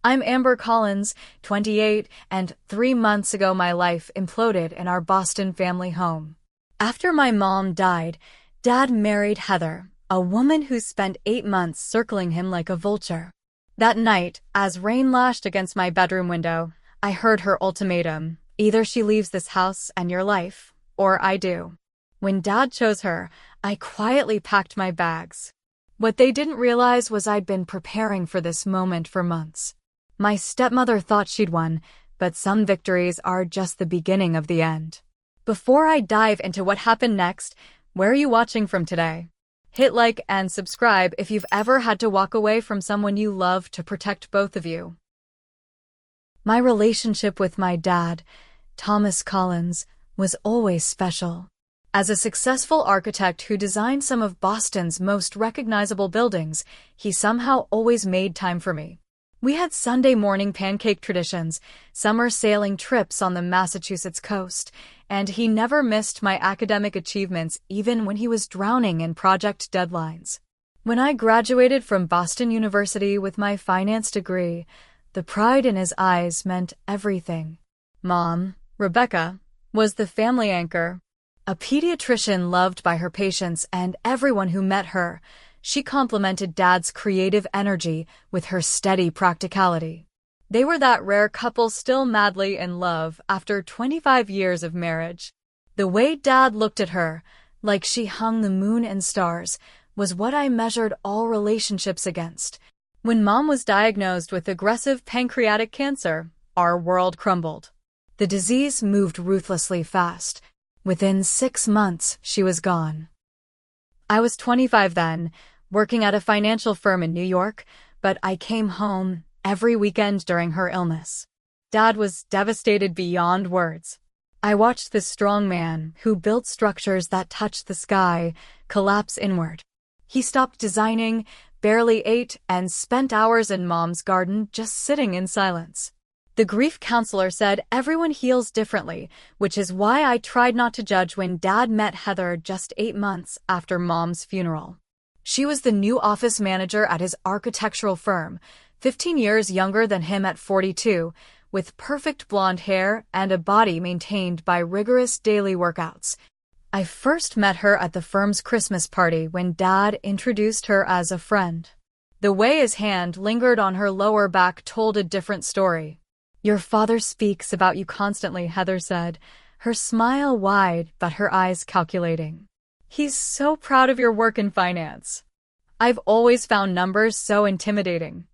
I'm Amber Collins, 28, and 3 months ago my life imploded in our Boston family home. After my mom died, Dad married Heather, a woman who spent 8 months circling him like a vulture. That night, as rain lashed against my bedroom window, I heard her ultimatum: either she leaves this house and your life, or I do. When Dad chose her, I quietly packed my bags. What they didn't realize was I'd been preparing for this moment for months. My stepmother thought she'd won, but some victories are just the beginning of the end. Before I dive into what happened next, where are you watching from today? Hit like and subscribe if you've ever had to walk away from someone you love to protect both of you. My relationship with my dad, Thomas Collins, was always special. As a successful architect who designed some of Boston's most recognizable buildings, he somehow always made time for me. We had Sunday morning pancake traditions, summer sailing trips on the Massachusetts coast, and he never missed my academic achievements even when he was drowning in project deadlines. When I graduated from Boston University with my finance degree, the pride in his eyes meant everything. Mom, Rebecca, was the family anchor. A pediatrician loved by her patients and everyone who met her, she complemented Dad's creative energy with her steady practicality. They were that rare couple still madly in love after 25 years of marriage. The way Dad looked at her, like she hung the moon and stars, was what I measured all relationships against. When Mom was diagnosed with aggressive pancreatic cancer, our world crumbled. The disease moved ruthlessly fast. Within 6 months, she was gone. I was 25 then, working at a financial firm in New York, but I came home every weekend during her illness. Dad was devastated beyond words. I watched this strong man, who built structures that touched the sky, collapse inward. He stopped designing, barely ate, and spent hours in Mom's garden just sitting in silence. The grief counselor said everyone heals differently, which is why I tried not to judge when Dad met Heather just 8 months after Mom's funeral. She was the new office manager at his architectural firm, 15 years younger than him at 42, with perfect blonde hair and a body maintained by rigorous daily workouts. I first met her at the firm's Christmas party when Dad introduced her as a friend. The way his hand lingered on her lower back told a different story. "Your father speaks about you constantly," Heather said, her smile wide but her eyes calculating. "He's so proud of your work in finance. I've always found numbers so intimidating."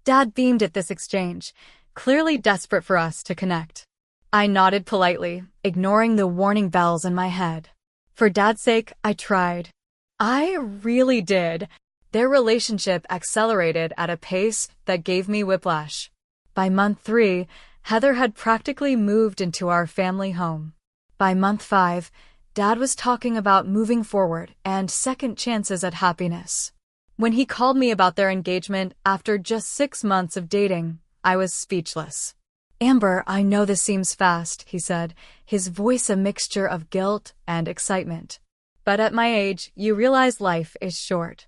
Dad beamed at this exchange, clearly desperate for us to connect. I nodded politely, ignoring the warning bells in my head. For Dad's sake, I tried. I really did. Their relationship accelerated at a pace that gave me whiplash. By month 3, Heather had practically moved into our family home. By month 5, Dad was talking about moving forward and second chances at happiness. When he called me about their engagement after just 6 months of dating, I was speechless. "Amber, I know this seems fast," he said, his voice a mixture of guilt and excitement. "But at my age, you realize life is short.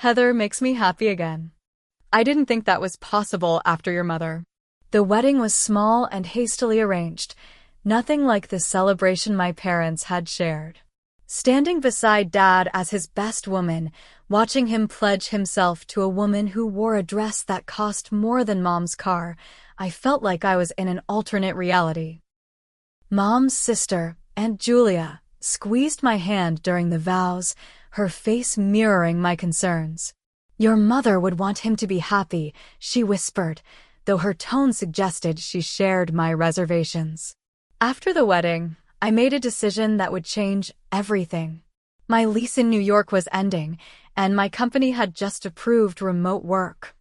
Heather makes me happy again. I didn't think that was possible after your mother." The wedding was small and hastily arranged, nothing like the celebration my parents had shared. Standing beside Dad as his best woman, watching him pledge himself to a woman who wore a dress that cost more than Mom's car, I felt like I was in an alternate reality. Mom's sister, Aunt Julia, squeezed my hand during the vows, her face mirroring my concerns. "Your mother would want him to be happy," she whispered, though her tone suggested she shared my reservations. After the wedding, I made a decision that would change everything. My lease in New York was ending, and my company had just approved remote work.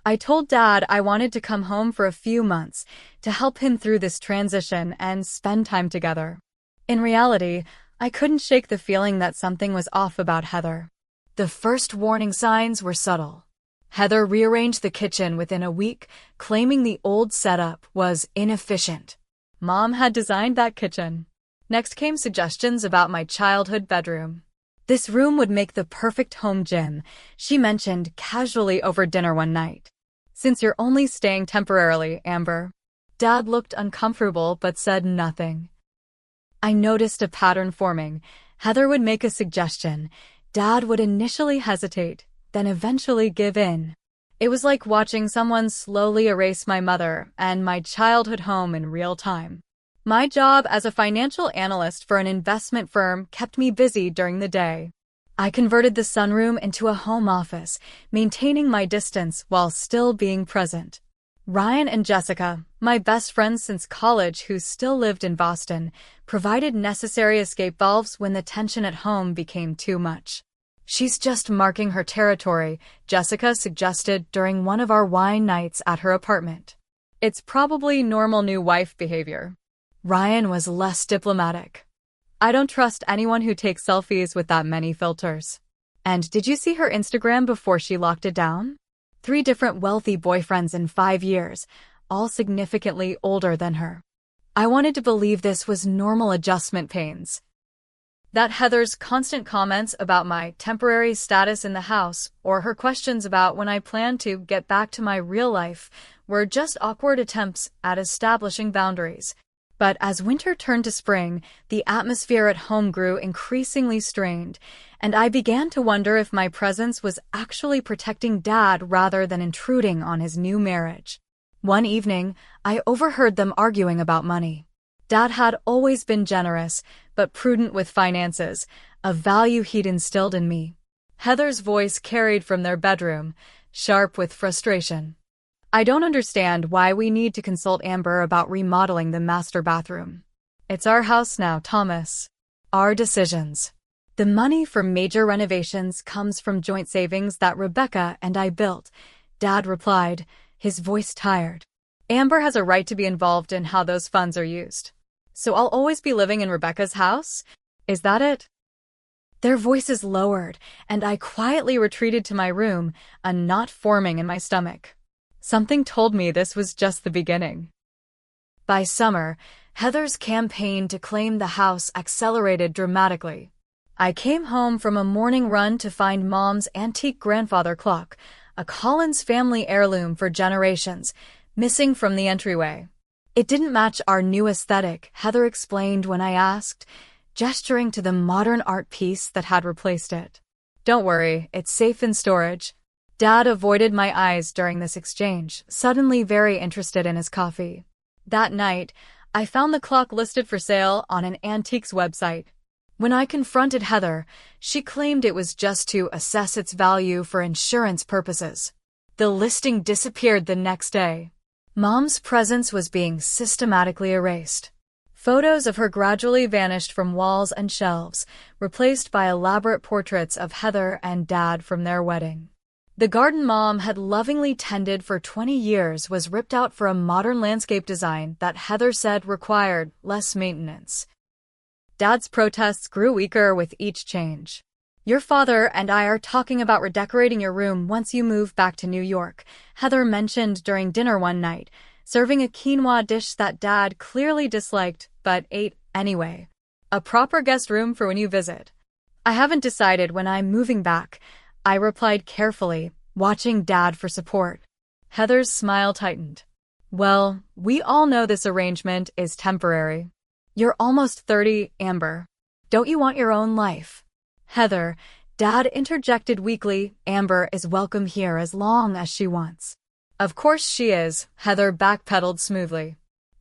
I told Dad I wanted to come home for a few months to help him through this transition and spend time together. In reality, I couldn't shake the feeling that something was off about Heather. The first warning signs were subtle. Heather rearranged the kitchen within a week, claiming the old setup was inefficient. Mom had designed that kitchen. Next came suggestions about my childhood bedroom. "This room would make the perfect home gym," she mentioned casually over dinner one night. Since you're only staying temporarily, Amber. Dad looked uncomfortable but said nothing. I noticed a pattern forming. Heather would make a suggestion. Dad would initially hesitate, then eventually give in. It was like watching someone slowly erase my mother and my childhood home in real time. My job as a financial analyst for an investment firm kept me busy during the day. I converted the sunroom into a home office, maintaining my distance while still being present. Ryan and Jessica, my best friends since college who still lived in Boston, provided necessary escape valves when the tension at home became too much. She's just marking her territory, Jessica suggested during one of our wine nights at her apartment. It's probably normal new wife behavior. Ryan was less diplomatic. I don't trust anyone who takes selfies with that many filters. And did you see her Instagram before she locked it down? 3 different wealthy boyfriends in 5 years, all significantly older than her. I wanted to believe this was normal adjustment pains. That Heather's constant comments about my temporary status in the house or her questions about when I plan to get back to my real life were just awkward attempts at establishing boundaries. But as winter turned to spring, the atmosphere at home grew increasingly strained, and I began to wonder if my presence was actually protecting Dad rather than intruding on his new marriage. One evening, I overheard them arguing about money. Dad had always been generous, but prudent with finances, a value he'd instilled in me. Heather's voice carried from their bedroom, sharp with frustration. I don't understand why we need to consult Amber about remodeling the master bathroom. It's our house now, Thomas. Our decisions. The money for major renovations comes from joint savings that Rebecca and I built, Dad replied, his voice tired. Amber has a right to be involved in how those funds are used. So I'll always be living in Rebecca's house? Is that it? Their voices lowered, and I quietly retreated to my room, a knot forming in my stomach. Something told me this was just the beginning. By summer, Heather's campaign to claim the house accelerated dramatically. I came home from a morning run to find Mom's antique grandfather clock, a Collins family heirloom for generations, missing from the entryway. It didn't match our new aesthetic, Heather explained when I asked, gesturing to the modern art piece that had replaced it. Don't worry, it's safe in storage. Dad avoided my eyes during this exchange, suddenly very interested in his coffee. That night, I found the clock listed for sale on an antiques website. When I confronted Heather, she claimed it was just to assess its value for insurance purposes. The listing disappeared the next day. Mom's presence was being systematically erased. Photos of her gradually vanished from walls and shelves, replaced by elaborate portraits of Heather and Dad from their wedding. The garden Mom had lovingly tended for 20 years was ripped out for a modern landscape design that Heather said required less maintenance. Dad's protests grew weaker with each change. Your father and I are talking about redecorating your room once you move back to New York, Heather mentioned during dinner one night, serving a quinoa dish that Dad clearly disliked but ate anyway. A proper guest room for when you visit. I haven't decided when I'm moving back, I replied carefully, watching Dad for support. Heather's smile tightened. Well, we all know this arrangement is temporary. You're almost 30, Amber. Don't you want your own life? Heather, Dad interjected weakly, Amber is welcome here as long as she wants. Of course she is, Heather backpedaled smoothly.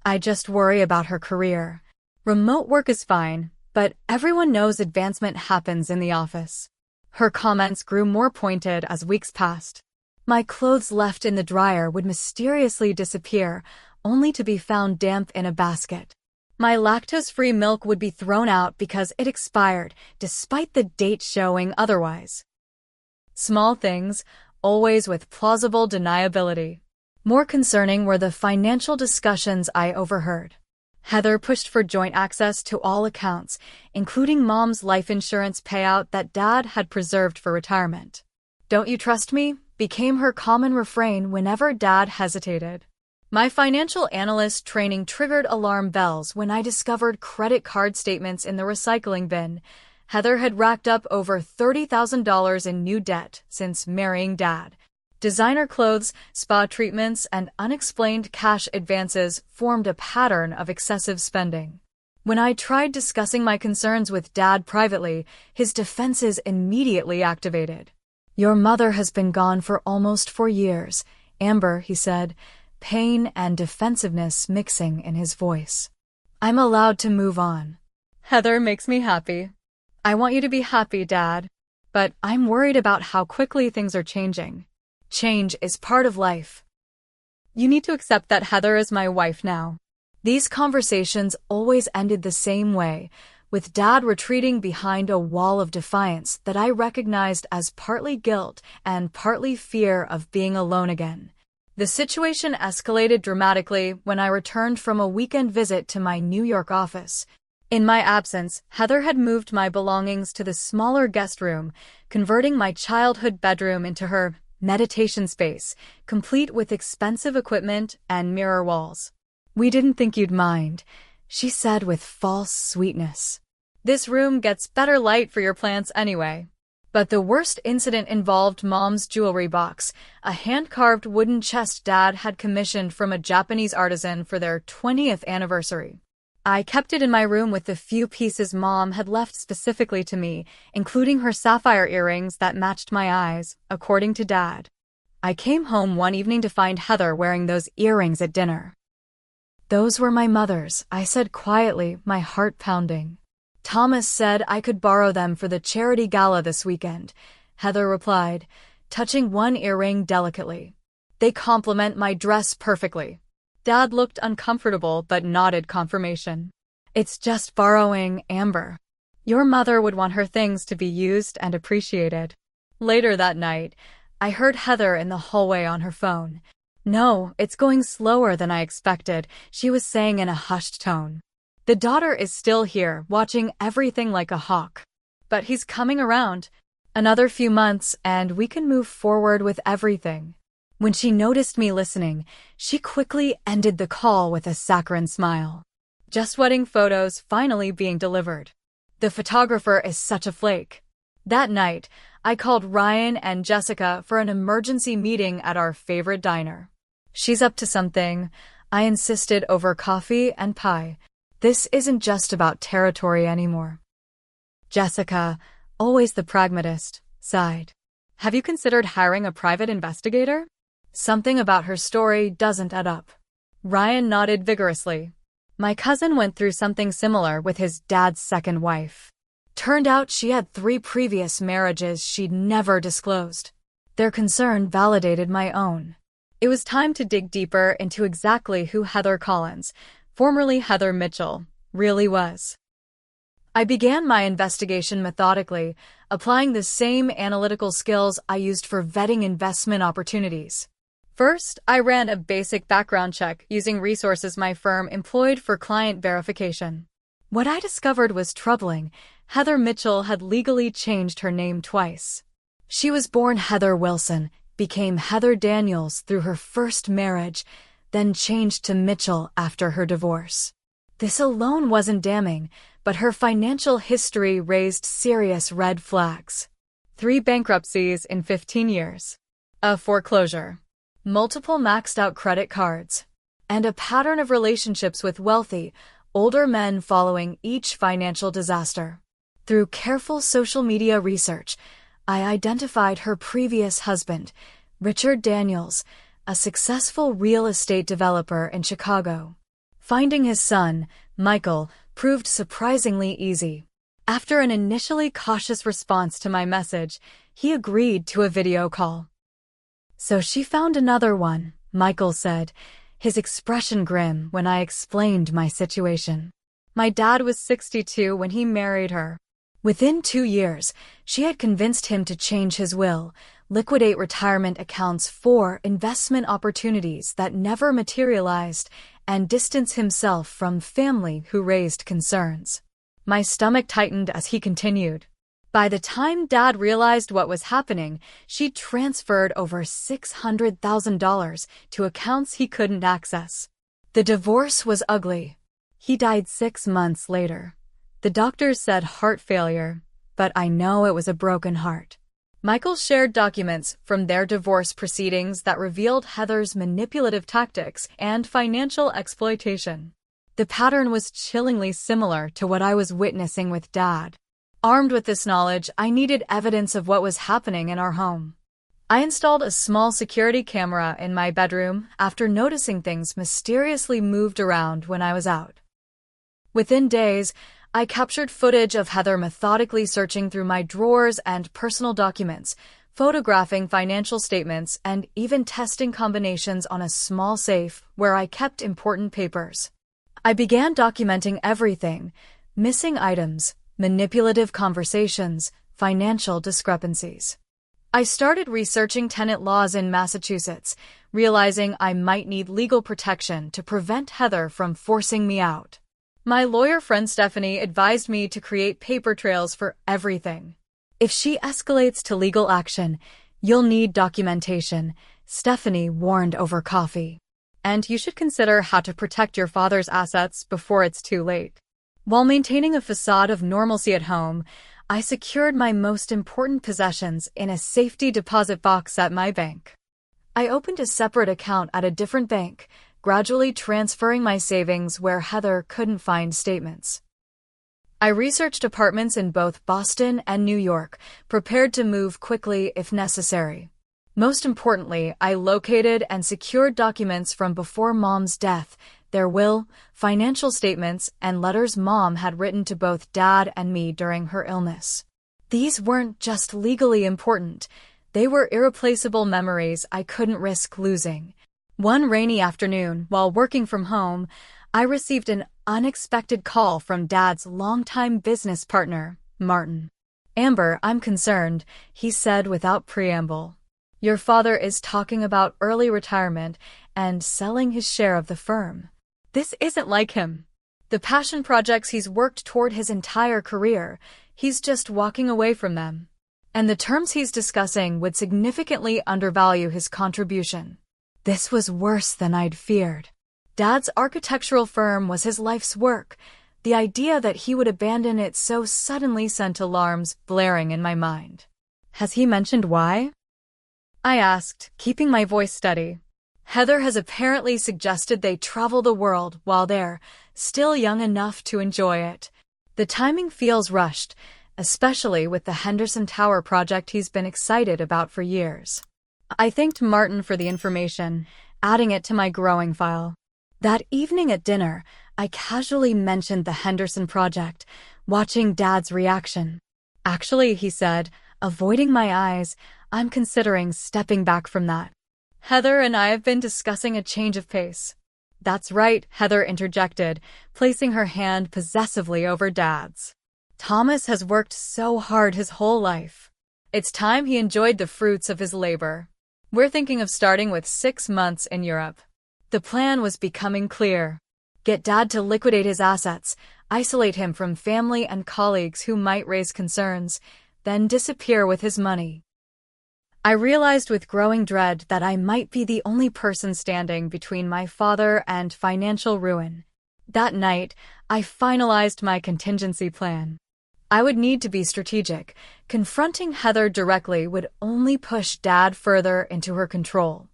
I just worry about her career. Remote work is fine, but everyone knows advancement happens in the office. Her comments grew more pointed as weeks passed. My clothes left in the dryer would mysteriously disappear, only to be found damp in a basket. My lactose-free milk would be thrown out because it expired, despite the date showing otherwise. Small things, always with plausible deniability. More concerning were the financial discussions I overheard. Heather pushed for joint access to all accounts, including Mom's life insurance payout that Dad had preserved for retirement. Don't you trust me? Became her common refrain whenever Dad hesitated. My financial analyst training triggered alarm bells when I discovered credit card statements in the recycling bin. Heather had racked up over $30,000 in new debt since marrying Dad. Designer clothes, spa treatments, and unexplained cash advances formed a pattern of excessive spending. When I tried discussing my concerns with Dad privately, his defenses immediately activated. "Your mother has been gone for almost 4 years, Amber," he said, pain and defensiveness mixing in his voice. "I'm allowed to move on." "Heather makes me happy." "I want you to be happy, Dad. But I'm worried about how quickly things are changing. Change is part of life. You need to accept that Heather is my wife now." These conversations always ended the same way, with Dad retreating behind a wall of defiance that I recognized as partly guilt and partly fear of being alone again. The situation escalated dramatically when I returned from a weekend visit to my New York office. In my absence, Heather had moved my belongings to the smaller guest room, converting my childhood bedroom into her meditation space, complete with expensive equipment and mirror walls. "We didn't think you'd mind," she said with false sweetness. "This room gets better light for your plants anyway." But the worst incident involved Mom's jewelry box, a hand-carved wooden chest Dad had commissioned from a Japanese artisan for their 20th anniversary. I kept it in my room with the few pieces Mom had left specifically to me, including her sapphire earrings that matched my eyes, according to Dad. I came home one evening to find Heather wearing those earrings at dinner. "Those were my mother's," I said quietly, my heart pounding. "Thomas said I could borrow them for the charity gala this weekend," Heather replied, touching one earring delicately. "They complement my dress perfectly." Dad looked uncomfortable but nodded confirmation. "It's just borrowing, Amber. Your mother would want her things to be used and appreciated." Later that night, I heard Heather in the hallway on her phone. "No, it's going slower than I expected," she was saying in a hushed tone. "The daughter is still here, watching everything like a hawk. But he's coming around. Another few months, and we can move forward with everything." When she noticed me listening, she quickly ended the call with a saccharine smile. Just wedding photos finally being delivered. The photographer is such a flake. That night, I called Ryan and Jessica for an emergency meeting at our favorite diner. "She's up to something," I insisted over coffee and pie. "This isn't just about territory anymore." Jessica, always the pragmatist, sighed. "Have you considered hiring a private investigator? Something about her story doesn't add up." Ryan nodded vigorously. "My cousin went through something similar with his dad's second wife. Turned out she had 3 previous marriages she'd never disclosed." Their concern validated my own. It was time to dig deeper into exactly who Heather Collins, formerly Heather Mitchell, really was. I began my investigation methodically, applying the same analytical skills I used for vetting investment opportunities. First, I ran a basic background check using resources my firm employed for client verification. What I discovered was troubling. Heather Mitchell had legally changed her name twice. She was born Heather Wilson, became Heather Daniels through her first marriage, then changed to Mitchell after her divorce. This alone wasn't damning, but her financial history raised serious red flags. 3 bankruptcies in 15 years. A foreclosure. Multiple maxed-out credit cards. And a pattern of relationships with wealthy, older men following each financial disaster. Through careful social media research, I identified her previous husband, Richard Daniels, a successful real estate developer in Chicago. Finding his son, Michael, proved surprisingly easy. After an initially cautious response to my message, he agreed to a video call. "So she found another one," Michael said, his expression grim when I explained my situation. "My dad was 62 when he married her. Within 2 years, she had convinced him to change his will, liquidate retirement accounts for investment opportunities that never materialized, and distance himself from family who raised concerns." My stomach tightened as he continued. By the time Dad realized what was happening, she'd transferred over $600,000 to accounts he couldn't access. The divorce was ugly. He died 6 months later. The doctors said heart failure, but I know it was a broken heart. Michael shared documents from their divorce proceedings that revealed Heather's manipulative tactics and financial exploitation. The pattern was chillingly similar to what I was witnessing with Dad. Armed with this knowledge, I needed evidence of what was happening in our home. I installed a small security camera in my bedroom after noticing things mysteriously moved around when I was out. Within days, I captured footage of Heather methodically searching through my drawers and personal documents, photographing financial statements, and even testing combinations on a small safe where I kept important papers. I began documenting everything: missing items, manipulative conversations, financial discrepancies. I started researching tenant laws in Massachusetts, realizing I might need legal protection to prevent Heather from forcing me out. My lawyer friend Stephanie advised me to create paper trails for everything. If she escalates to legal action, you'll need documentation, Stephanie warned over coffee. And you should consider how to protect your father's assets before it's too late. While maintaining a facade of normalcy at home, I secured my most important possessions in a safety deposit box at my bank. I opened a separate account at a different bank, gradually transferring my savings where Heather couldn't find statements. I researched apartments in both Boston and New York, prepared to move quickly if necessary. Most importantly, I located and secured documents from before Mom's death, their will, financial statements, and letters Mom had written to both Dad and me during her illness. These weren't just legally important, they were irreplaceable memories I couldn't risk losing. One rainy afternoon, while working from home, I received an unexpected call from Dad's longtime business partner, Martin. "Amber, I'm concerned," he said without preamble. "Your father is talking about early retirement and selling his share of the firm. This isn't like him. The passion projects he's worked toward his entire career, he's just walking away from them. And the terms he's discussing would significantly undervalue his contribution." This was worse than I'd feared. Dad's architectural firm was his life's work. The idea that he would abandon it so suddenly sent alarms blaring in my mind. "Has he mentioned why?" I asked, keeping my voice steady. "Heather has apparently suggested they travel the world while they're still young enough to enjoy it. The timing feels rushed, especially with the Henderson Tower project he's been excited about for years." I thanked Martin for the information, adding it to my growing file. That evening at dinner, I casually mentioned the Henderson project, watching Dad's reaction. "Actually," he said, avoiding my eyes, "I'm considering stepping back from that. Heather and I have been discussing a change of pace." "That's right," Heather interjected, placing her hand possessively over Dad's. "Thomas has worked so hard his whole life. It's time he enjoyed the fruits of his labor. We're thinking of starting with 6 months in Europe." The plan was becoming clear. Get Dad to liquidate his assets, isolate him from family and colleagues who might raise concerns, then disappear with his money. I realized with growing dread that I might be the only person standing between my father and financial ruin. That night, I finalized my contingency plan. I would need to be strategic. Confronting Heather directly would only push Dad further into her control.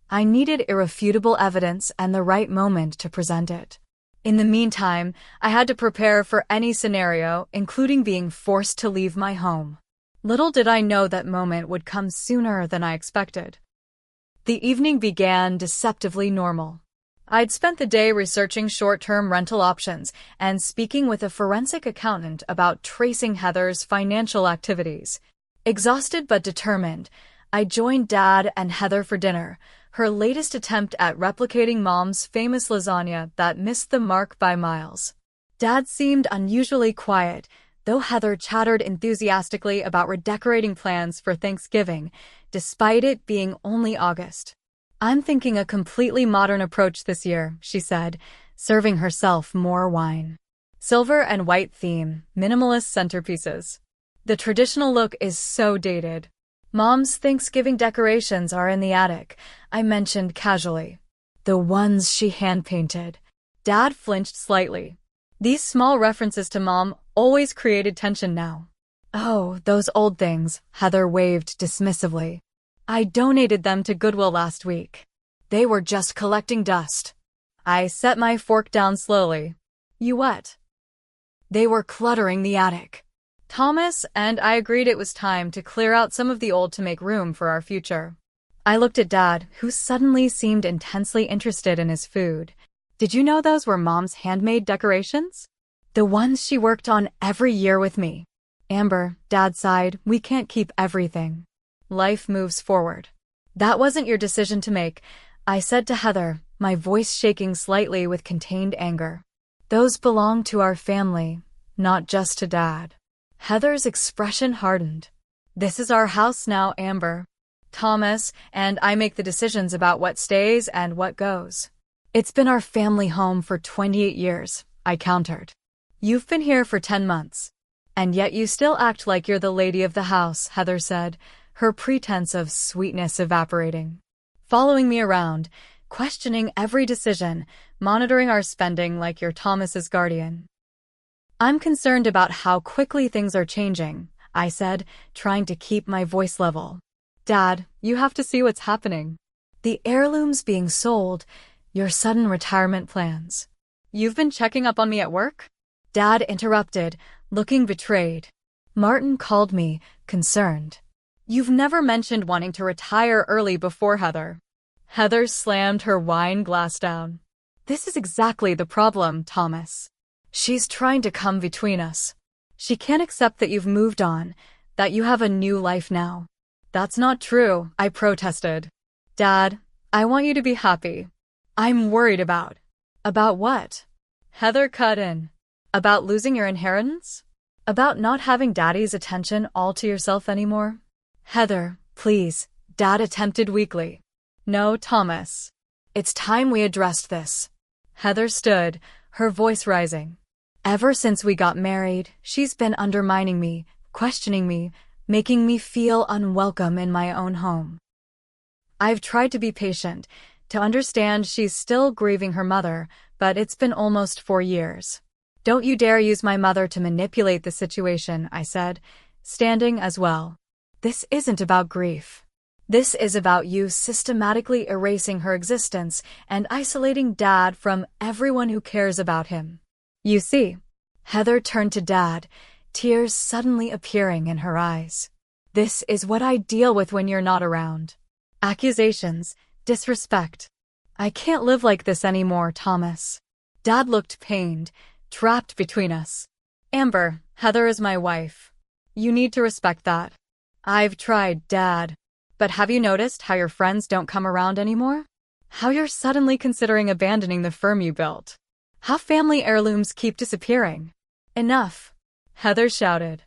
I needed irrefutable evidence and the right moment to present it. In the meantime, I had to prepare for any scenario, including being forced to leave my home. Little did I know that moment would come sooner than I expected. The evening began deceptively normal. I'd spent the day researching short-term rental options and speaking with a forensic accountant about tracing Heather's financial activities. Exhausted but determined, I joined Dad and Heather for dinner, her latest attempt at replicating Mom's famous lasagna that missed the mark by miles. Dad seemed unusually quiet, though Heather chattered enthusiastically about redecorating plans for Thanksgiving, despite it being only August. "I'm thinking a completely modern approach this year," she said, serving herself more wine. "Silver and white theme, minimalist centerpieces. The traditional look is so dated. Mom's Thanksgiving decorations are in the attic," I mentioned casually. "The ones she hand-painted." Dad flinched slightly. These small references to Mom always created tension now. Oh, those old things, Heather waved dismissively. I donated them to Goodwill last week. They were just collecting dust. I set my fork down slowly. You what? They were cluttering the attic. Thomas and I agreed it was time to clear out some of the old to make room for our future. I looked at Dad, who suddenly seemed intensely interested in his food. Did you know those were Mom's handmade decorations? The ones she worked on every year with me. Amber, Dad sighed, we can't keep everything. Life moves forward. That wasn't your decision to make, I said to Heather, my voice shaking slightly with contained anger. Those belong to our family, not just to Dad. Heather's expression hardened. This is our house now, Amber. Thomas and I make the decisions about what stays and what goes. It's been our family home for 28 years, I countered. You've been here for 10 months. And yet you still act like you're the lady of the house, Heather said, her pretense of sweetness evaporating. Following me around, questioning every decision, monitoring our spending like you're Thomas's guardian. I'm concerned about how quickly things are changing, I said, trying to keep my voice level. Dad, you have to see what's happening. The heirlooms being sold, your sudden retirement plans. You've been checking up on me at work? Dad interrupted, looking betrayed. Martin called me, concerned. You've never mentioned wanting to retire early before, Heather. Heather slammed her wine glass down. This is exactly the problem, Thomas. She's trying to come between us. She can't accept that you've moved on, that you have a new life now. That's not true, I protested. Dad, I want you to be happy. I'm worried about. About what? Heather cut in. About losing your inheritance? About not having Daddy's attention all to yourself anymore? Heather, please, Dad attempted weakly. No, Thomas. It's time we addressed this. Heather stood, her voice rising. Ever since we got married, she's been undermining me, questioning me, making me feel unwelcome in my own home. I've tried to be patient, to understand she's still grieving her mother, but it's been almost 4 years. Don't you dare use my mother to manipulate the situation, I said, standing as well. This isn't about grief. This is about you systematically erasing her existence and isolating Dad from everyone who cares about him. You see, Heather turned to Dad, tears suddenly appearing in her eyes. This is what I deal with when you're not around. Accusations, disrespect. I can't live like this anymore, Thomas. Dad looked pained, trapped between us. Amber, Heather is my wife. You need to respect that. I've tried, Dad. But have you noticed how your friends don't come around anymore? How you're suddenly considering abandoning the firm you built? How family heirlooms keep disappearing? Enough, Heather shouted.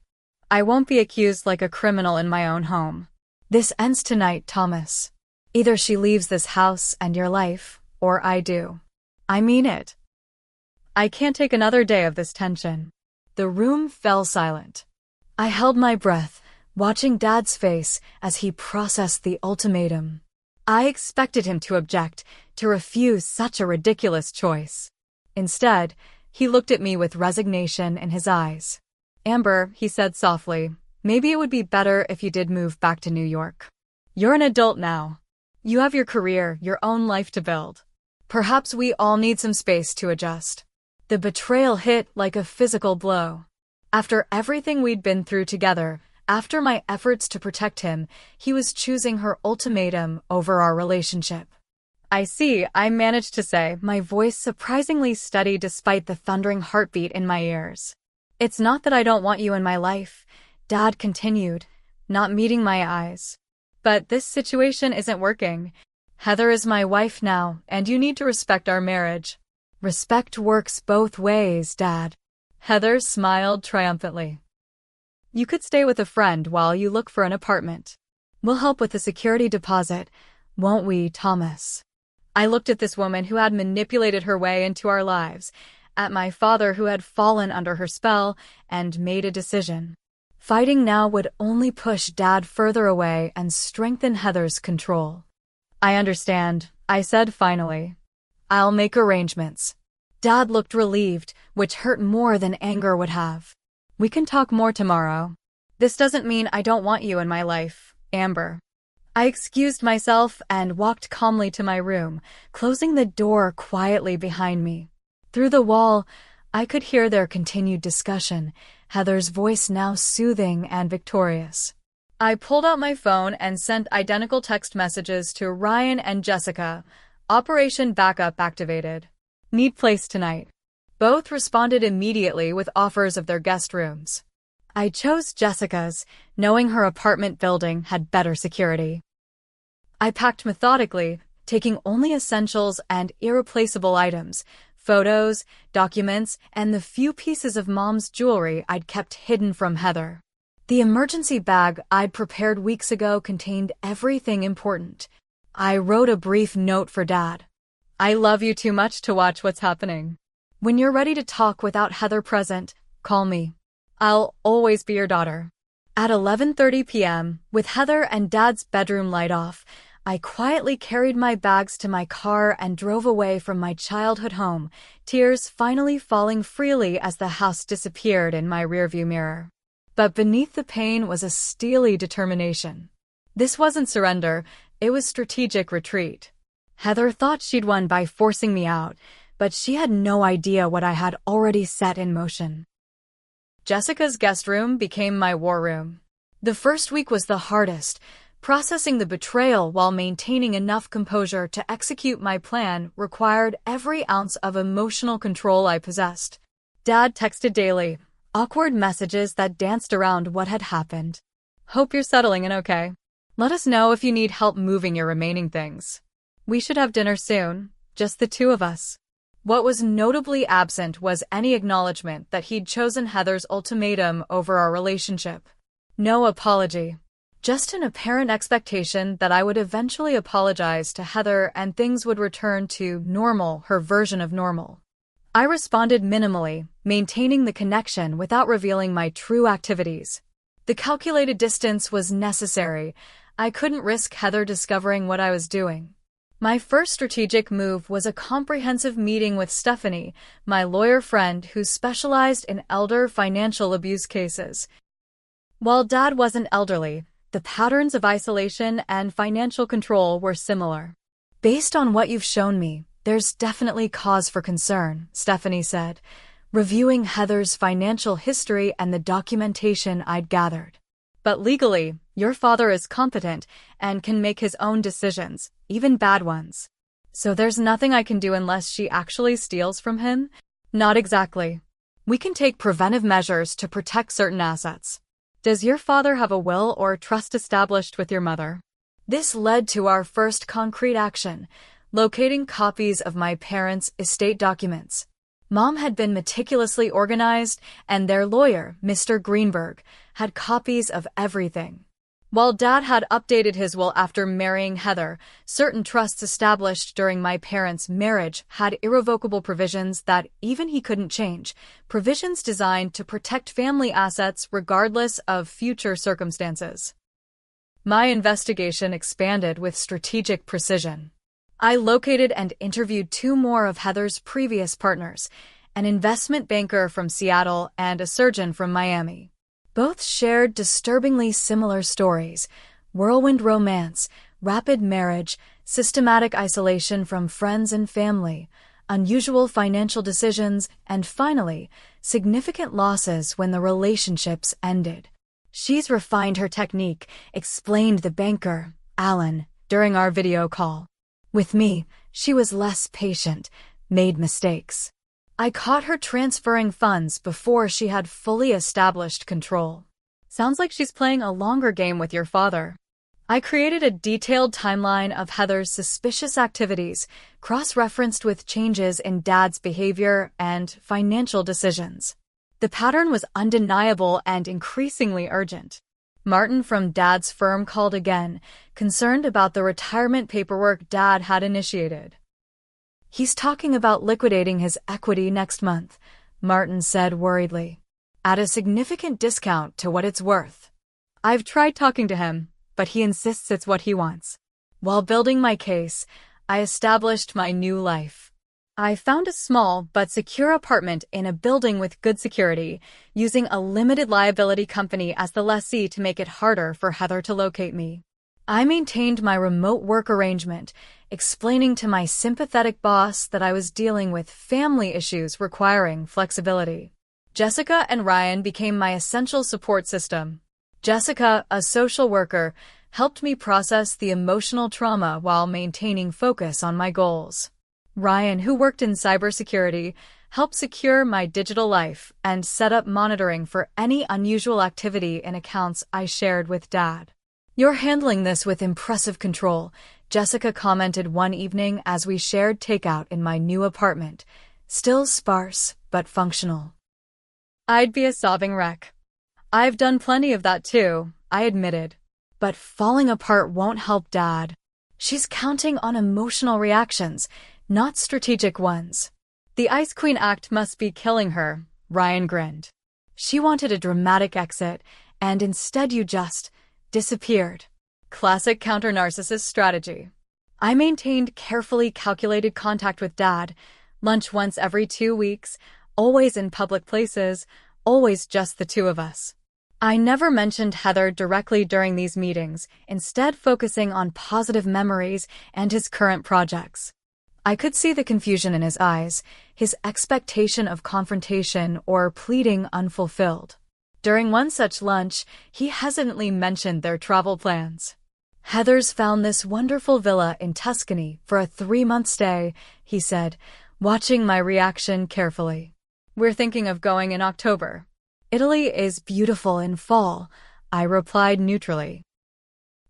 I won't be accused like a criminal in my own home. This ends tonight, Thomas. Either she leaves this house and your life, or I do. I mean it. I can't take another day of this tension. The room fell silent. I held my breath, watching Dad's face as he processed the ultimatum. I expected him to object, to refuse such a ridiculous choice. Instead, he looked at me with resignation in his eyes. Amber, he said softly, maybe it would be better if you did move back to New York. You're an adult now. You have your career, your own life to build. Perhaps we all need some space to adjust. The betrayal hit like a physical blow. After everything we'd been through together, after my efforts to protect him, he was choosing her ultimatum over our relationship. I see, I managed to say, my voice surprisingly steady despite the thundering heartbeat in my ears. It's not that I don't want you in my life, Dad continued, not meeting my eyes. But this situation isn't working. Heather is my wife now, and you need to respect our marriage. Respect works both ways, Dad. Heather smiled triumphantly. You could stay with a friend while you look for an apartment. We'll help with the security deposit, won't we, Thomas? I looked at this woman who had manipulated her way into our lives, at my father who had fallen under her spell, and made a decision. Fighting now would only push Dad further away and strengthen Heather's control. I understand, I said finally. I'll make arrangements. Dad looked relieved, which hurt more than anger would have. We can talk more tomorrow. This doesn't mean I don't want you in my life, Amber. I excused myself and walked calmly to my room, closing the door quietly behind me. Through the wall, I could hear their continued discussion, Heather's voice now soothing and victorious. I pulled out my phone and sent identical text messages to Ryan and Jessica. Operation Backup activated. Need place tonight. Both responded immediately with offers of their guest rooms. I chose Jessica's, knowing her apartment building had better security. I packed methodically, taking only essentials and irreplaceable items, photos, documents, and the few pieces of Mom's jewelry I'd kept hidden from Heather. The emergency bag I'd prepared weeks ago contained everything important. I wrote a brief note for Dad. I love you too much to watch what's happening. When you're ready to talk without Heather present, call me. I'll always be your daughter. At 11:30 p.m., with Heather and Dad's bedroom light off, I quietly carried my bags to my car and drove away from my childhood home, tears finally falling freely as the house disappeared in my rearview mirror. But beneath the pain was a steely determination. This wasn't surrender, it was strategic retreat. Heather thought she'd won by forcing me out, but she had no idea what I had already set in motion. Jessica's guest room became my war room. The first week was the hardest, processing the betrayal while maintaining enough composure to execute my plan required every ounce of emotional control I possessed. Dad texted daily, awkward messages that danced around what had happened. Hope you're settling in okay. Let us know if you need help moving your remaining things. We should have dinner soon, just the two of us. What was notably absent was any acknowledgement that he'd chosen Heather's ultimatum over our relationship. No apology. Just an apparent expectation that I would eventually apologize to Heather and things would return to normal, her version of normal. I responded minimally, maintaining the connection without revealing my true activities. The calculated distance was necessary. I couldn't risk Heather discovering what I was doing. My first strategic move was a comprehensive meeting with Stephanie, my lawyer friend who specialized in elder financial abuse cases. While Dad wasn't elderly, the patterns of isolation and financial control were similar. Based on what you've shown me, there's definitely cause for concern, Stephanie said, reviewing Heather's financial history and the documentation I'd gathered. But legally, your father is competent and can make his own decisions, even bad ones. So there's nothing I can do unless she actually steals from him? Not exactly. We can take preventive measures to protect certain assets. Does your father have a will or trust established with your mother? This led to our first concrete action, locating copies of my parents' estate documents. Mom had been meticulously organized, and their lawyer, Mr. Greenberg, had copies of everything. While Dad had updated his will after marrying Heather, certain trusts established during my parents' marriage had irrevocable provisions that even he couldn't change, provisions designed to protect family assets regardless of future circumstances. My investigation expanded with strategic precision. I located and interviewed two more of Heather's previous partners, an investment banker from Seattle and a surgeon from Miami. Both shared disturbingly similar stories: whirlwind romance, rapid marriage, systematic isolation from friends and family, unusual financial decisions, and finally, significant losses when the relationships ended. She's refined her technique, explained the banker, Alan, during our video call. With me, she was less patient, made mistakes. I caught her transferring funds before she had fully established control. Sounds like she's playing a longer game with your father. I created a detailed timeline of Heather's suspicious activities, cross-referenced with changes in Dad's behavior and financial decisions. The pattern was undeniable and increasingly urgent. Martin from Dad's firm called again, concerned about the retirement paperwork Dad had initiated. He's talking about liquidating his equity next month, Martin said worriedly, at a significant discount to what it's worth. I've tried talking to him, but he insists it's what he wants. While building my case, I established my new life. I found a small but secure apartment in a building with good security, using a limited liability company as the lessee to make it harder for Heather to locate me. I maintained my remote work arrangement, explaining to my sympathetic boss that I was dealing with family issues requiring flexibility. Jessica and Ryan became my essential support system. Jessica, a social worker, helped me process the emotional trauma while maintaining focus on my goals. Ryan, who worked in cybersecurity, helped secure my digital life and set up monitoring for any unusual activity in accounts I shared with Dad. "You're handling this with impressive control," Jessica commented one evening as we shared takeout in my new apartment, still sparse but functional. I'd be a sobbing wreck. "I've done plenty of that too," I admitted. "But falling apart won't help Dad. She's counting on emotional reactions, not strategic ones." "The Ice Queen act must be killing her," Ryan grinned. "She wanted a dramatic exit, and instead you just disappeared." Classic counter-narcissist strategy. I maintained carefully calculated contact with Dad, lunch once every 2 weeks, always in public places, always just the two of us. I never mentioned Heather directly during these meetings, instead focusing on positive memories and his current projects. I could see the confusion in his eyes, his expectation of confrontation or pleading unfulfilled. During one such lunch, he hesitantly mentioned their travel plans. "Heather's found this wonderful villa in Tuscany for a 3-month stay," he said, watching my reaction carefully. "We're thinking of going in October." "Italy is beautiful in fall," I replied neutrally.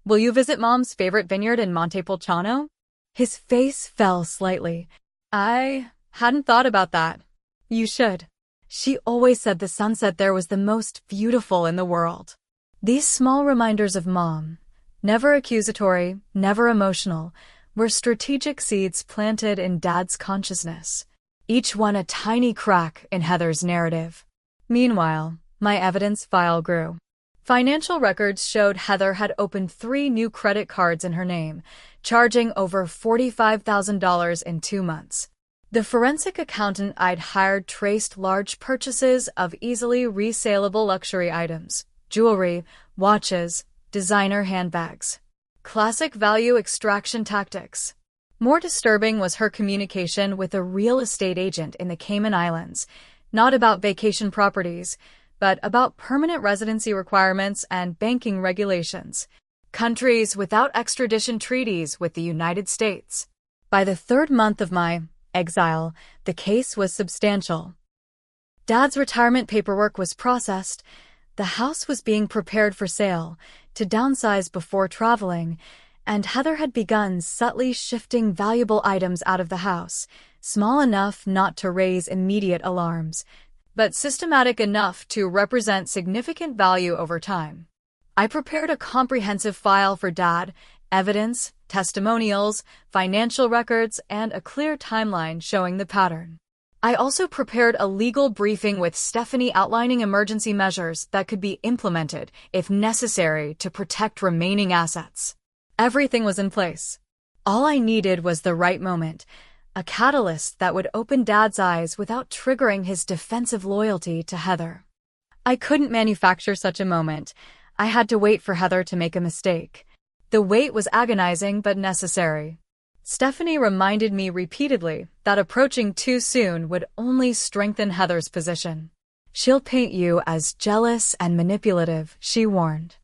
"Will you visit Mom's favorite vineyard in Montepulciano?" His face fell slightly. "I hadn't thought about that." "You should. She always said the sunset there was the most beautiful in the world." These small reminders of Mom, never accusatory, never emotional, were strategic seeds planted in Dad's consciousness, each one a tiny crack in Heather's narrative. Meanwhile, my evidence file grew. Financial records showed Heather had opened 3 new credit cards in her name, charging over $45,000 in 2 months. The forensic accountant I'd hired traced large purchases of easily resaleable luxury items, jewelry, watches, designer handbags. Classic value extraction tactics. More disturbing was her communication with a real estate agent in the Cayman Islands, not about vacation properties, but about permanent residency requirements and banking regulations. Countries without extradition treaties with the United States. By the 3rd month of my exile, the case was substantial. Dad's retirement paperwork was processed, the house was being prepared for sale, to downsize before traveling, and Heather had begun subtly shifting valuable items out of the house, small enough not to raise immediate alarms, but systematic enough to represent significant value over time. I prepared a comprehensive file for Dad, evidence, testimonials, financial records, and a clear timeline showing the pattern. I also prepared a legal briefing with Stephanie outlining emergency measures that could be implemented, if necessary, to protect remaining assets. Everything was in place. All I needed was the right moment, a catalyst that would open Dad's eyes without triggering his defensive loyalty to Heather. I couldn't manufacture such a moment. I had to wait for Heather to make a mistake. The wait was agonizing but necessary. Stephanie reminded me repeatedly that approaching too soon would only strengthen Heather's position. "She'll paint you as jealous and manipulative," she warned.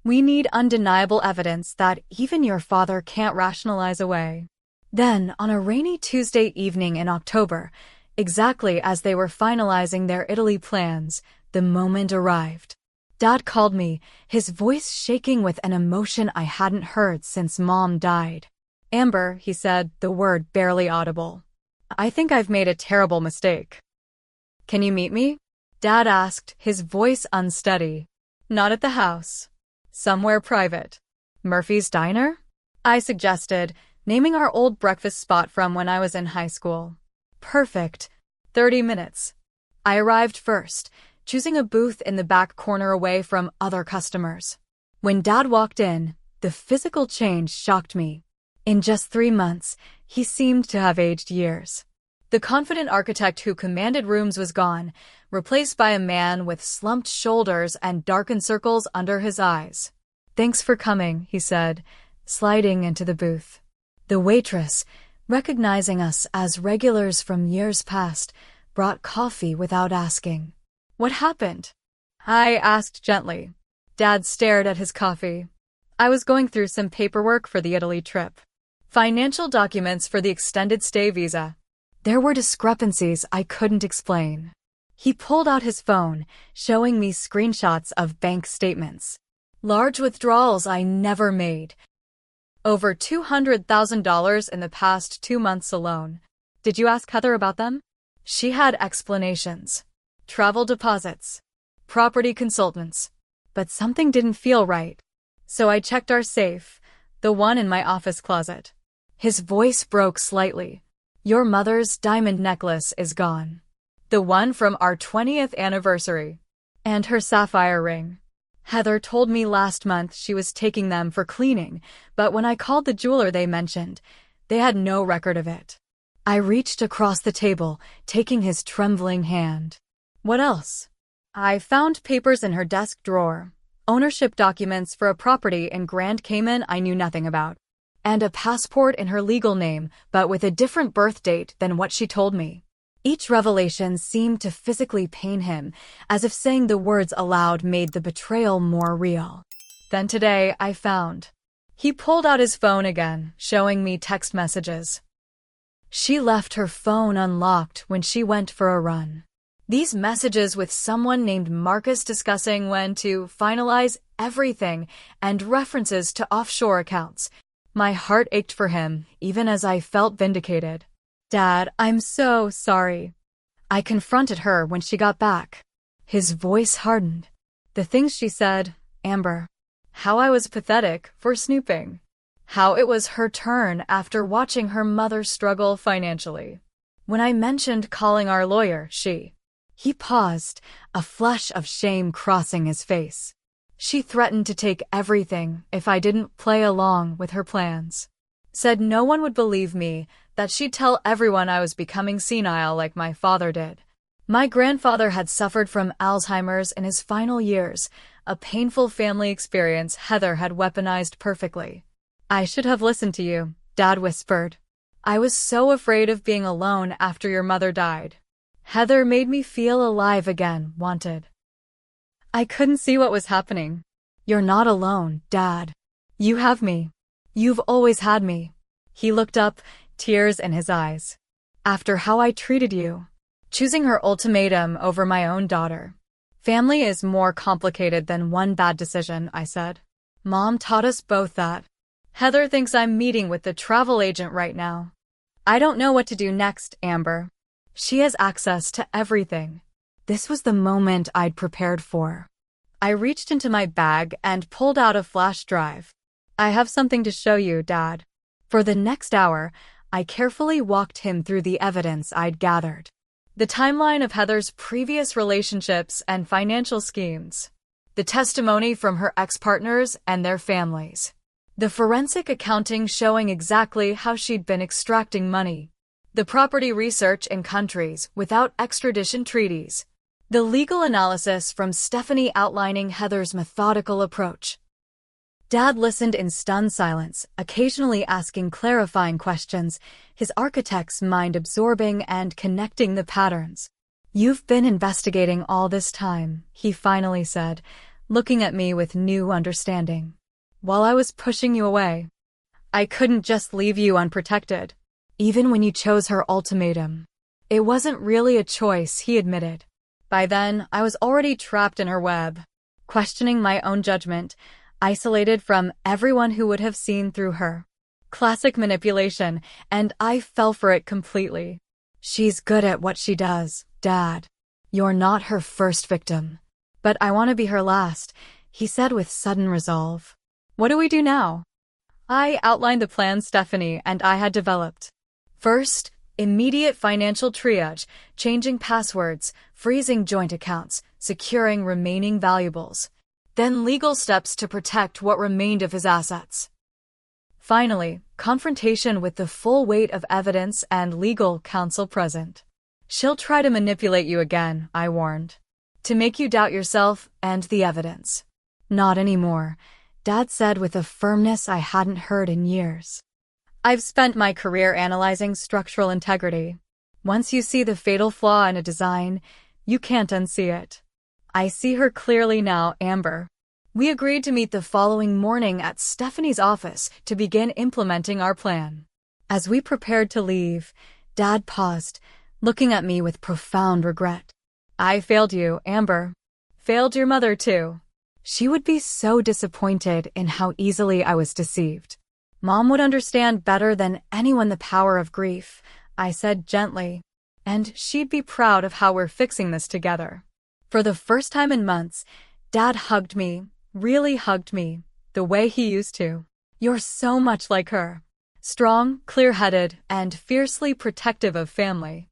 "We need undeniable evidence that even your father can't rationalize away." Then, on a rainy Tuesday evening in October, exactly as they were finalizing their Italy plans, the moment arrived. Dad called me, his voice shaking with an emotion I hadn't heard since Mom died. "Amber," he said, the word barely audible. "I think I've made a terrible mistake." "Can you meet me?" Dad asked, his voice unsteady. "Not at the house. Somewhere private." "Murphy's Diner?" I suggested, naming our old breakfast spot from when I was in high school. "Perfect. 30 minutes. I arrived first, choosing a booth in the back corner away from other customers. When Dad walked in, the physical change shocked me. In just 3 months, He seemed to have aged years. The confident architect who commanded rooms was gone, replaced by a man with slumped shoulders and darkened circles under his eyes. "Thanks for coming," he said, sliding into the booth. The waitress, recognizing us as regulars from years past, brought coffee without asking. "What happened?" I asked gently. Dad stared at his coffee. "I was going through some paperwork for the Italy trip. Financial documents for the extended stay visa. There were discrepancies I couldn't explain." He pulled out his phone, showing me screenshots of bank statements. Large withdrawals I never made. Over $200,000 in the past 2 months alone. "Did you ask Heather about them?" She had explanations. Travel deposits. Property consultants. But something didn't feel right. So I checked our safe, the one in my office closet. His voice broke slightly. "Your mother's diamond necklace is gone. The one from our 20th anniversary. And her sapphire ring. Heather told me last month she was taking them for cleaning, but when I called the jeweler they mentioned, they had no record of it." I reached across the table, taking his trembling hand. "What else?" "I found papers in her desk drawer, ownership documents for a property in Grand Cayman I knew nothing about, and a passport in her legal name but with a different birth date than what she told me." Each revelation seemed to physically pain him, as if saying the words aloud made the betrayal more real. Then today I found. He pulled out his phone again, showing me text messages. She left her phone unlocked when she went for a run. These messages with someone named Marcus discussing when to finalize everything and references to offshore accounts. My heart ached for him, even as I felt vindicated. "Dad, I'm so sorry." I confronted her when she got back. His voice hardened. The things she said, Amber. How I was pathetic for snooping. How it was her turn after watching her mother struggle financially. When I mentioned calling our lawyer, He paused, a flush of shame crossing his face. She threatened to take everything if I didn't play along with her plans. Said no one would believe me, that she'd tell everyone I was becoming senile like my father did. My grandfather had suffered from Alzheimer's in his final years, a painful family experience Heather had weaponized perfectly. "I should have listened to you," Dad whispered. "I was so afraid of being alone after your mother died. Heather made me feel alive again, wanted. I couldn't see what was happening." "You're not alone, Dad. You have me. You've always had me." He looked up, tears in his eyes. "After how I treated you. Choosing her ultimatum over my own daughter. Family is more complicated than one bad decision," I said. "Mom taught us both that. Heather thinks I'm meeting with the travel agent right now. I don't know what to do next, Amber. She has access to everything." This was the moment I'd prepared for. I reached into my bag and pulled out a flash drive. "I have something to show you, Dad." For the next hour, I carefully walked him through the evidence I'd gathered. The timeline of Heather's previous relationships and financial schemes. The testimony from her ex-partners and their families. The forensic accounting showing exactly how she'd been extracting money. The property research in countries without extradition treaties. The legal analysis from Stephanie outlining Heather's methodical approach. Dad listened in stunned silence, occasionally asking clarifying questions, his architect's mind absorbing and connecting the patterns. "You've been investigating all this time," he finally said, looking at me with new understanding. "While I was pushing you away. I couldn't just leave you unprotected. Even when you chose her ultimatum. It wasn't really a choice," he admitted. By then, I was already trapped in her web, questioning my own judgment, isolated from everyone who would have seen through her. Classic manipulation, and I fell for it completely. "She's good at what she does, Dad. You're not her first victim. But I want to be her last," he said with sudden resolve. "What do we do now?" I outlined the plan Stephanie and I had developed. First, immediate financial triage, changing passwords, freezing joint accounts, securing remaining valuables. Then legal steps to protect what remained of his assets. Finally, confrontation with the full weight of evidence and legal counsel present. She'll try to manipulate you again, I warned. To make you doubt yourself and the evidence. Not anymore, Dad said with a firmness I hadn't heard in years. I've spent my career analyzing structural integrity. Once you see the fatal flaw in a design, you can't unsee it. I see her clearly now, Amber. We agreed to meet the following morning at Stephanie's office to begin implementing our plan. As we prepared to leave, Dad paused, looking at me with profound regret. I failed you, Amber. Failed your mother, too. She would be so disappointed in how easily I was deceived. Mom would understand better than anyone the power of grief, I said gently, and she'd be proud of how we're fixing this together. For the first time in months, Dad hugged me, really hugged me, the way he used to. You're so much like her. Strong, clear-headed, and fiercely protective of family.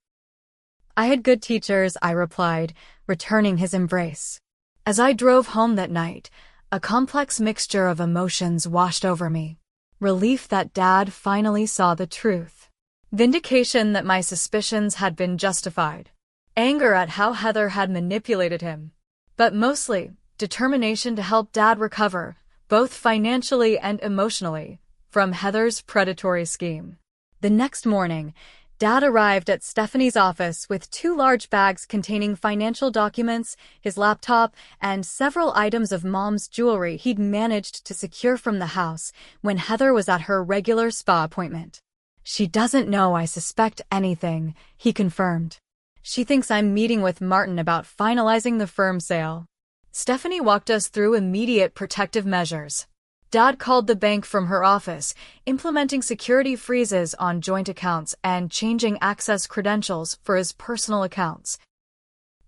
I had good teachers, I replied, returning his embrace. As I drove home that night, a complex mixture of emotions washed over me. Relief that Dad finally saw the truth. Vindication that my suspicions had been justified. Anger at how Heather had manipulated him. But mostly, determination to help Dad recover, both financially and emotionally, from Heather's predatory scheme. The next morning, Dad arrived at Stephanie's office with 2 large bags containing financial documents, his laptop, and several items of Mom's jewelry he'd managed to secure from the house when Heather was at her regular spa appointment. She doesn't know I suspect anything, he confirmed. She thinks I'm meeting with Martin about finalizing the firm sale. Stephanie walked us through immediate protective measures. Dad called the bank from her office, implementing security freezes on joint accounts and changing access credentials for his personal accounts.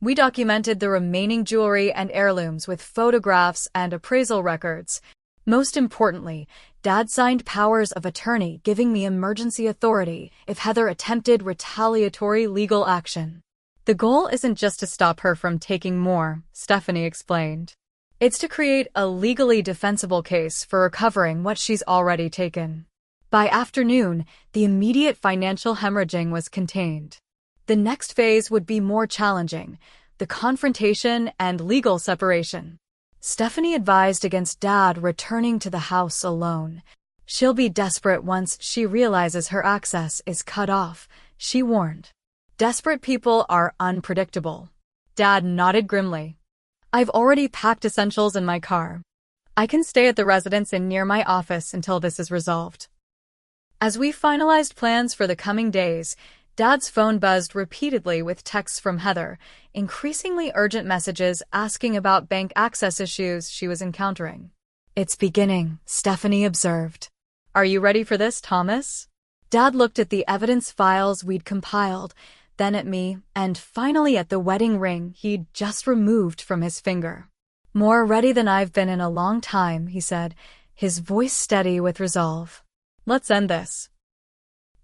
We documented the remaining jewelry and heirlooms with photographs and appraisal records. Most importantly, Dad signed powers of attorney giving me emergency authority if Heather attempted retaliatory legal action. The goal isn't just to stop her from taking more, Stephanie explained. It's to create a legally defensible case for recovering what she's already taken. By afternoon, the immediate financial hemorrhaging was contained. The next phase would be more challenging, the confrontation and legal separation. Stephanie advised against Dad returning to the house alone. She'll be desperate once she realizes her access is cut off, she warned. Desperate people are unpredictable. Dad nodded grimly. I've already packed essentials in my car. I can stay at the residence and near my office until this is resolved. As we finalized plans for the coming days, Dad's phone buzzed repeatedly with texts from Heather, increasingly urgent messages asking about bank access issues she was encountering. It's beginning, Stephanie observed. Are you ready for this, Thomas? Dad looked at the evidence files we'd compiled, then at me, and finally at the wedding ring he'd just removed from his finger. More ready than I've been in a long time, he said, his voice steady with resolve. Let's end this.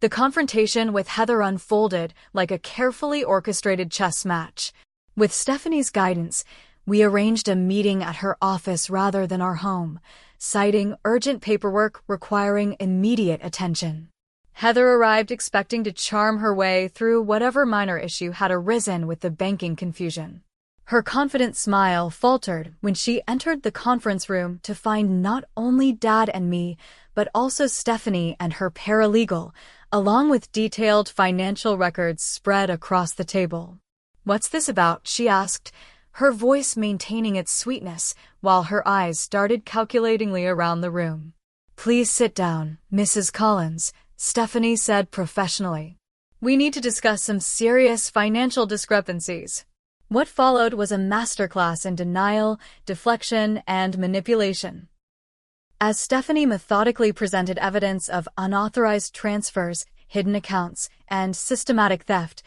The confrontation with Heather unfolded like a carefully orchestrated chess match. With Stephanie's guidance, we arranged a meeting at her office rather than our home, citing urgent paperwork requiring immediate attention. Heather arrived expecting to charm her way through whatever minor issue had arisen with the banking confusion. Her confident smile faltered when she entered the conference room to find not only Dad and me, but also Stephanie and her paralegal, along with detailed financial records spread across the table. What's this about? She asked, her voice maintaining its sweetness while her eyes started calculatingly around the room. Please sit down, Mrs. Collins, Stephanie said professionally. We need to discuss some serious financial discrepancies. What followed was a masterclass in denial, deflection, and manipulation. As Stephanie methodically presented evidence of unauthorized transfers, hidden accounts, and systematic theft,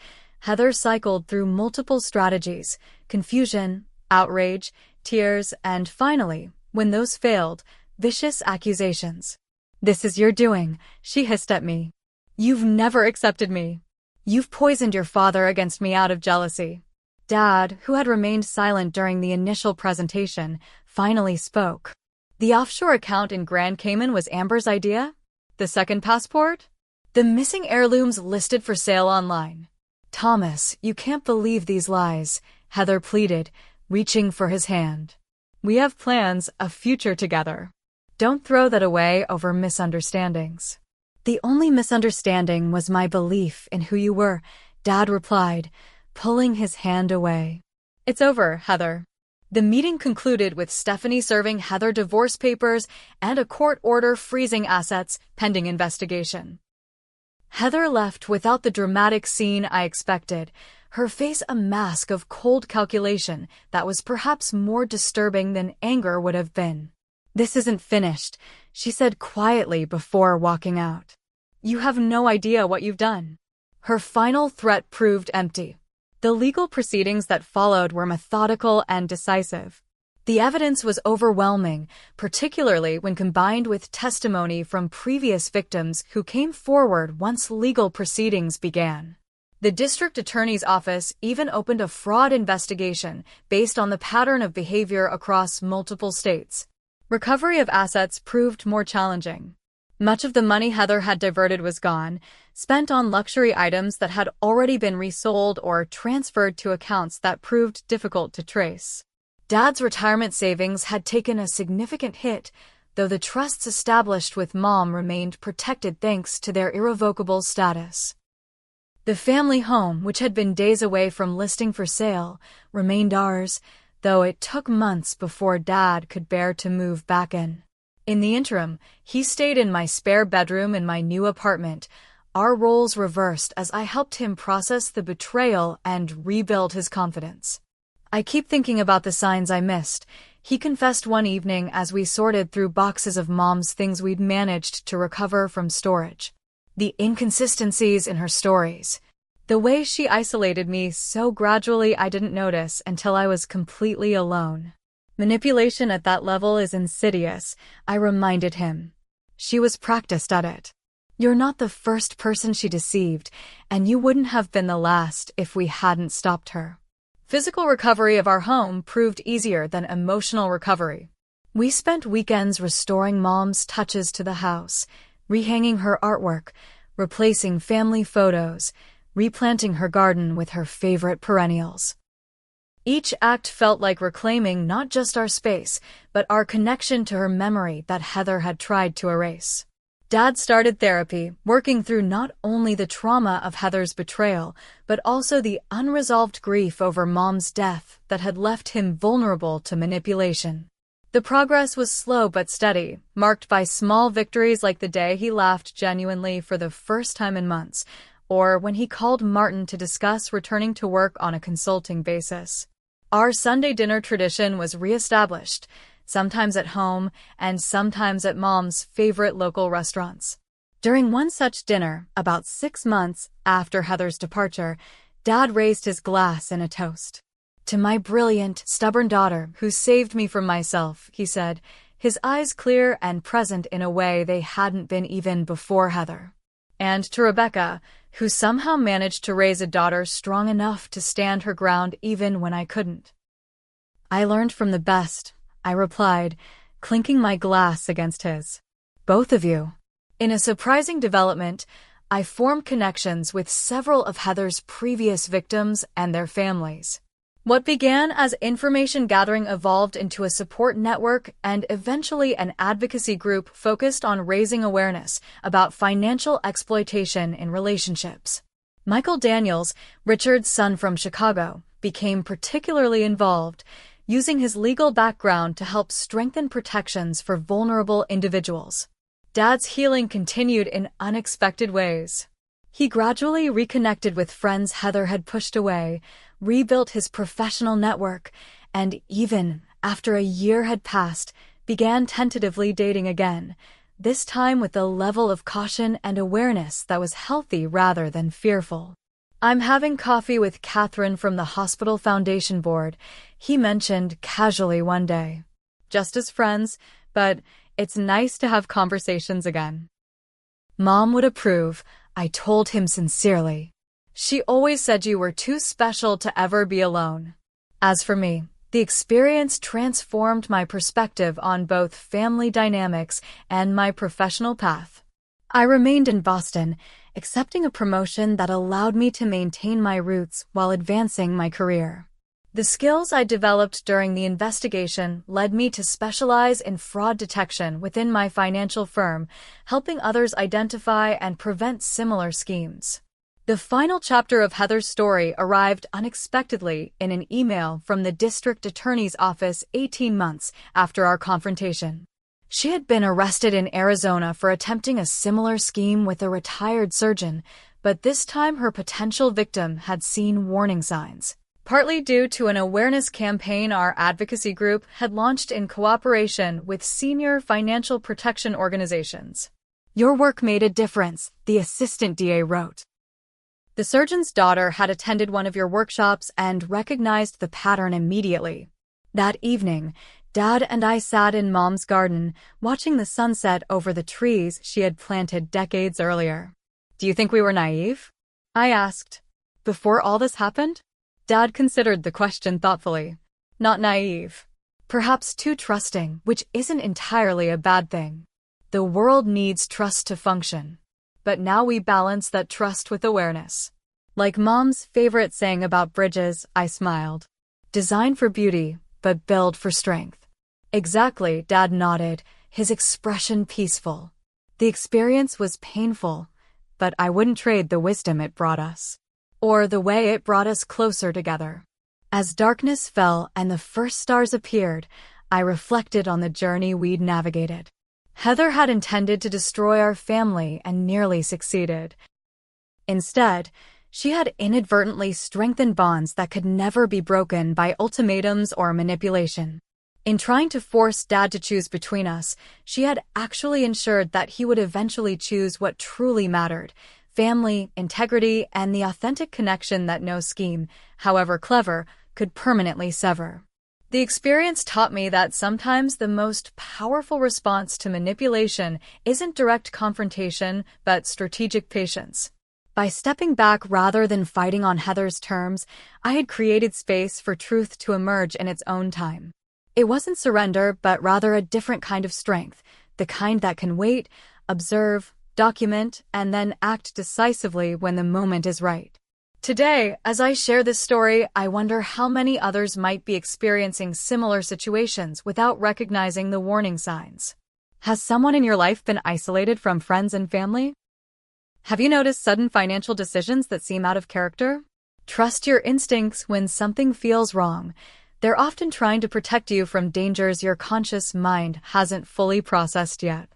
Heather cycled through multiple strategies: confusion, outrage, tears, and finally, when those failed, vicious accusations. This is your doing, she hissed at me. You've never accepted me. You've poisoned your father against me out of jealousy. Dad, who had remained silent during the initial presentation, finally spoke. The offshore account in Grand Cayman was Amber's idea? The second passport? The missing heirlooms listed for sale online. Thomas, you can't believe these lies, Heather pleaded, reaching for his hand. We have plans, a future together. Don't throw that away over misunderstandings. The only misunderstanding was my belief in who you were, Dad replied, pulling his hand away. It's over, Heather. The meeting concluded with Stephanie serving Heather divorce papers and a court order freezing assets pending investigation. Heather left without the dramatic scene I expected, her face a mask of cold calculation that was perhaps more disturbing than anger would have been. This isn't finished, she said quietly before walking out. You have no idea what you've done. Her final threat proved empty. The legal proceedings that followed were methodical and decisive. The evidence was overwhelming, particularly when combined with testimony from previous victims who came forward once legal proceedings began. The district attorney's office even opened a fraud investigation based on the pattern of behavior across multiple states. Recovery of assets proved more challenging. Much of the money Heather had diverted was gone, spent on luxury items that had already been resold or transferred to accounts that proved difficult to trace. Dad's retirement savings had taken a significant hit, though the trusts established with Mom remained protected thanks to their irrevocable status. The family home, which had been days away from listing for sale, remained ours, though it took months before Dad could bear to move back in. In the interim, he stayed in my spare bedroom in my new apartment, our roles reversed as I helped him process the betrayal and rebuild his confidence. I keep thinking about the signs I missed, he confessed one evening as we sorted through boxes of Mom's things we'd managed to recover from storage. The inconsistencies in her stories. The way she isolated me so gradually I didn't notice until I was completely alone. Manipulation at that level is insidious, I reminded him. She was practiced at it. You're not the first person she deceived, and you wouldn't have been the last if we hadn't stopped her. Physical recovery of our home proved easier than emotional recovery. We spent weekends restoring Mom's touches to the house, rehanging her artwork, replacing family photos, replanting her garden with her favorite perennials. Each act felt like reclaiming not just our space, but our connection to her memory that Heather had tried to erase. Dad started therapy, working through not only the trauma of Heather's betrayal, but also the unresolved grief over Mom's death that had left him vulnerable to manipulation. The progress was slow but steady, marked by small victories like the day he laughed genuinely for the first time in months, or when he called Martin to discuss returning to work on a consulting basis. Our Sunday dinner tradition was reestablished, sometimes at home and sometimes at Mom's favorite local restaurants. During one such dinner, about 6 months after Heather's departure, Dad raised his glass in a toast. To my brilliant, stubborn daughter who saved me from myself, he said, his eyes clear and present in a way they hadn't been even before Heather. And to Rebecca, who somehow managed to raise a daughter strong enough to stand her ground even when I couldn't. I learned from the best, I replied, clinking my glass against his. Both of you. In a surprising development, I formed connections with several of Heather's previous victims and their families. What began as information gathering evolved into a support network and eventually an advocacy group focused on raising awareness about financial exploitation in relationships. Michael Daniels, Richard's son from Chicago, became particularly involved, using his legal background to help strengthen protections for vulnerable individuals. Dad's healing continued in unexpected ways. He gradually reconnected with friends Heather had pushed away, rebuilt his professional network, and even, after a year had passed, began tentatively dating again, this time with a level of caution and awareness that was healthy rather than fearful. I'm having coffee with Catherine from the Hospital Foundation Board, he mentioned casually one day. Just as friends, but it's nice to have conversations again. Mom would approve, I told him sincerely. She always said you were too special to ever be alone. As for me, the experience transformed my perspective on both family dynamics and my professional path. I remained in Boston, accepting a promotion that allowed me to maintain my roots while advancing my career. The skills I developed during the investigation led me to specialize in fraud detection within my financial firm, helping others identify and prevent similar schemes. The final chapter of Heather's story arrived unexpectedly in an email from the district attorney's office 18 months after our confrontation. She had been arrested in Arizona for attempting a similar scheme with a retired surgeon, but this time her potential victim had seen warning signs. Partly due to an awareness campaign our advocacy group had launched in cooperation with senior financial protection organizations. "Your work made a difference," the assistant DA wrote. "The surgeon's daughter had attended one of your workshops and recognized the pattern immediately. That evening, Dad and I sat in Mom's garden, watching the sunset over the trees she had planted decades earlier." "Do you think we were naive?" I asked. "Before all this happened?" Dad considered the question thoughtfully. "Not naive. Perhaps too trusting, which isn't entirely a bad thing. The world needs trust to function. But now we balance that trust with awareness." Like Mom's favorite saying about bridges, I smiled. "Design for beauty, but build for strength." "Exactly," Dad nodded, his expression peaceful. "The experience was painful, but I wouldn't trade the wisdom it brought us. Or the way it brought us closer together." As darkness fell and the first stars appeared, I reflected on the journey we'd navigated. Heather had intended to destroy our family and nearly succeeded. Instead, she had inadvertently strengthened bonds that could never be broken by ultimatums or manipulation. In trying to force Dad to choose between us, she had actually ensured that he would eventually choose what truly mattered: family, integrity, and the authentic connection that no scheme, however clever, could permanently sever. The experience taught me that sometimes the most powerful response to manipulation isn't direct confrontation, but strategic patience. By stepping back rather than fighting on Heather's terms, I had created space for truth to emerge in its own time. It wasn't surrender, but rather a different kind of strength, the kind that can wait, observe, document, and then act decisively when the moment is right. Today, as I share this story, I wonder how many others might be experiencing similar situations without recognizing the warning signs. Has someone in your life been isolated from friends and family? Have you noticed sudden financial decisions that seem out of character? Trust your instincts when something feels wrong. They're often trying to protect you from dangers your conscious mind hasn't fully processed yet.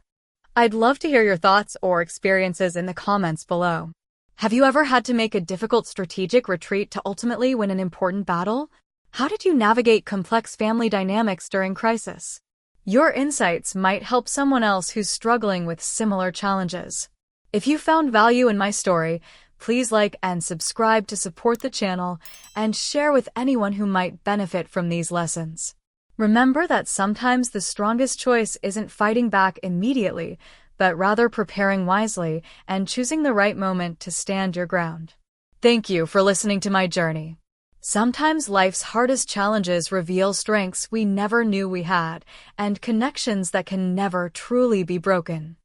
I'd love to hear your thoughts or experiences in the comments below. Have you ever had to make a difficult strategic retreat to ultimately win an important battle? How did you navigate complex family dynamics during crisis? Your insights might help someone else who's struggling with similar challenges. If you found value in my story, please like and subscribe to support the channel and share with anyone who might benefit from these lessons. Remember that sometimes the strongest choice isn't fighting back immediately, but rather preparing wisely and choosing the right moment to stand your ground. Thank you for listening to my journey. Sometimes life's hardest challenges reveal strengths we never knew we had and connections that can never truly be broken.